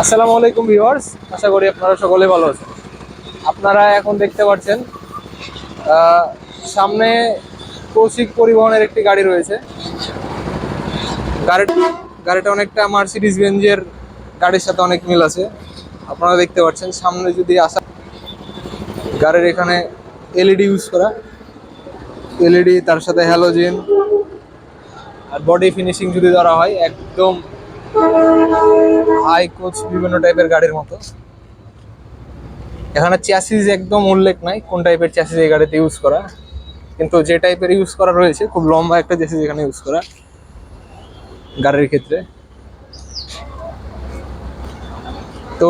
আসসালামু আলাইকুম ভিউয়ার্স, আশা করি আপনারা সকলে ভালো আছেন। আপনারা এখন দেখতে পাচ্ছেন সামনে কৌশিক পরিবহনের একটি গাড়ি রয়েছে। গাড়িটা অনেকটা মার্সিডিজ বেঞ্জের গাড়ির সাথে অনেক মিল আছে। আপনারা দেখতে পাচ্ছেন সামনে যদি আসা গাড়ির এখানে এলইডি ইউজ করা, এলইডি তার সাথে হ্যালোজেন আর বডি ফিনিশিং যদি ধরা হয় একদম হাই কোচ বিভিন্ন টাইপের গাড়ির মতো। এখানে চ্যাসিস একদম উল্লেখ নাই কোন টাইপের চ্যাসিস এই গাড়িতে ইউজ করা, কিন্তু যে টাইপের ইউজ করা রয়েছে খুব লম্বা একটা চ্যাসিস এখানে ইউজ করা গাড়ির ক্ষেত্রে। তো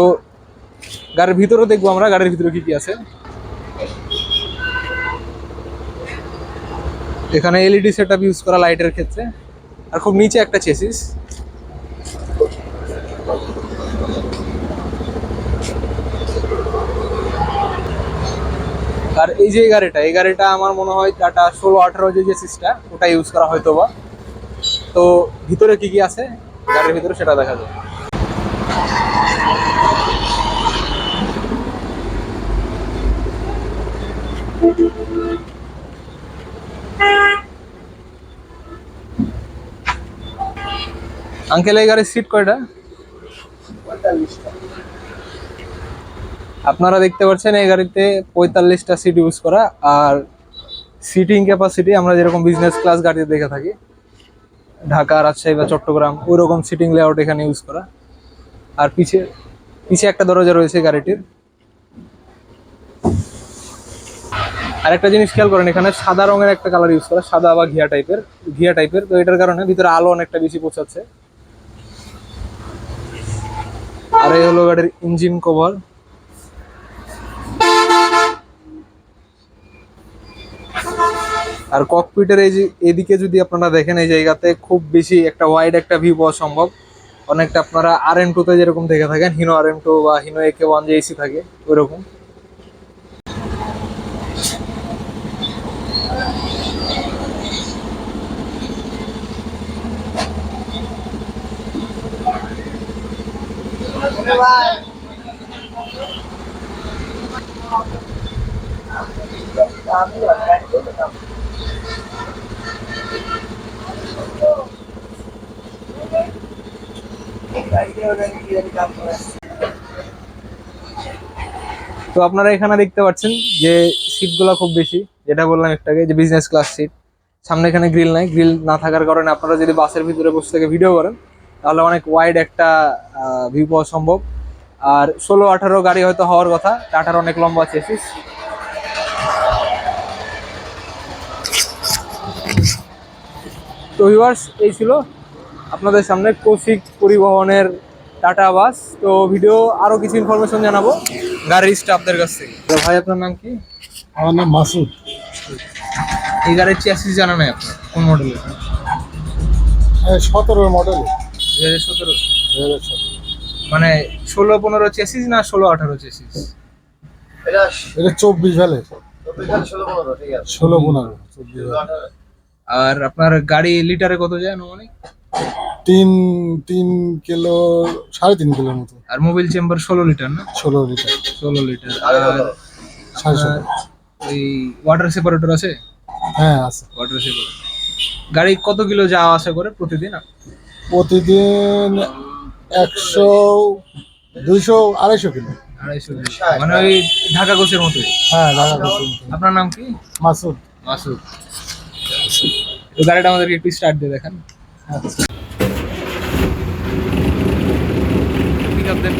গাড়ির ভিতরে দেখবো আমরা গাড়ির ভিতরে কি কি আছে। এখানে এলইডি সেটআপ ইউজ করা লাইটের ক্ষেত্রে, আর খুব নিচে একটা চ্যাসিস। আর এই যে এই গাড়িটা আমার মনে হয় টাটা 16-18 যে চ্যাসিসটা ওটা ইউজ করা হয়তো বা। তো ভিতরে কি কি আছে গাড়ির ভিতরে সেটা দেখা যায়। আঙ্কেল, এই গাড়ির সিট কয়টা? আপনারা দেখতে পাচ্ছেন এই গাড়িতে 45টা সিট ইউজ করা। আর সিটিং ক্যাপাসিটি আমরা যেরকম বিজনেস ক্লাস গাড়িতে দেখে থাকি ঢাকা, রাজশাহী বা চট্টগ্রাম, ওই রকম সিটিং লেআউট এখানে ইউজ করা। আর পিছে পিছে একটা দরজা রয়েছে গাড়িটির। আর একটা জিনিস খেয়াল করেন, এখানে সাদা রঙের একটা কালার ইউজ করা, সাদা বা ঘিয়া টাইপের। তো এটার কারণে ভিতরে আলো অনেকটা বেশি পৌঁছাচ্ছে। আর এই হলো গাড়ির ইঞ্জিন কভার। আর ককপিটের এই যে এদিকে যদি আপনারা দেখেন, এই জায়গাতে খুব বেশি একটা ওয়াইড একটা ভিউ পাওয়া সম্ভব। অনেকটা আপনারা RM2 তে যেরকম দেখে থাকেন, হিনো RM2 বা হিনো AK1 যে এসি থাকে ওইরকম। তো আপনারা এখানে দেখতে পাচ্ছেন যে সিটগুলো খুব বেশি, যেটা বললাম একটু আগে যে বিজনেস ক্লাস সিট। সামনে এখানে গ্রিল নাই, গ্রিল না থাকার কারণে আপনারা যদি বাসের ভিতরে বসে থেকে ভিডিও করেন তাহলে অনেক ওয়াইড একটা ভিউ পাওয়া সম্ভব। আর 16-18 গাড়ি হয়তো হওয়ার কথা, টাটার অনেক লম্বা চেসিস। তো ভিউয়ার্স, এই ছিল আপনাদের সামনে কৌশিক পরিবহনের টাটা বাস। তো ভিডিও আরো কিছু ইনফরমেশন জানাবো গাড়ির স্টাফদের কাছ থেকে। তো ভাই, আপনার নাম কি? আমার নাম মাসুদ। এই গাড়ির চ্যাসিস জানা নাই আপনার? কোন মডেলের? 17 মডেল। 2017? 2017। মানে 16-15 চ্যাসিস না 16-18 চ্যাসিস? এটা 24 ভ্যালের। 16-15। আর আপনার গাড়ি লিটারে কত যায় আনুমানিক? 3 কিলো, 3.5 কিলোর মতো। আর মোবিল চেম্বার 16 লিটার না? 16 লিটার। 16 লিটার। আর 650। এই ওয়াটার সেপারেটর আছে? হ্যাঁ আছে। Water separator. গাড়ি কত কিলো যাওয়া আসা করে প্রতিদিন? প্রতিদিন 100, 200, 250 কিলো। 250 কিলো, মানে ওই ঢাকা কোচের মতোই। হ্যাঁ ঢাকা কোচের মতো। আপনার নাম কি? মাসুদ। মাসুদ। তো গাড়িটা আমাদেরকে একটু স্টার্ট দিয়ে দেখান। আচ্ছা। পিক আপ দেন।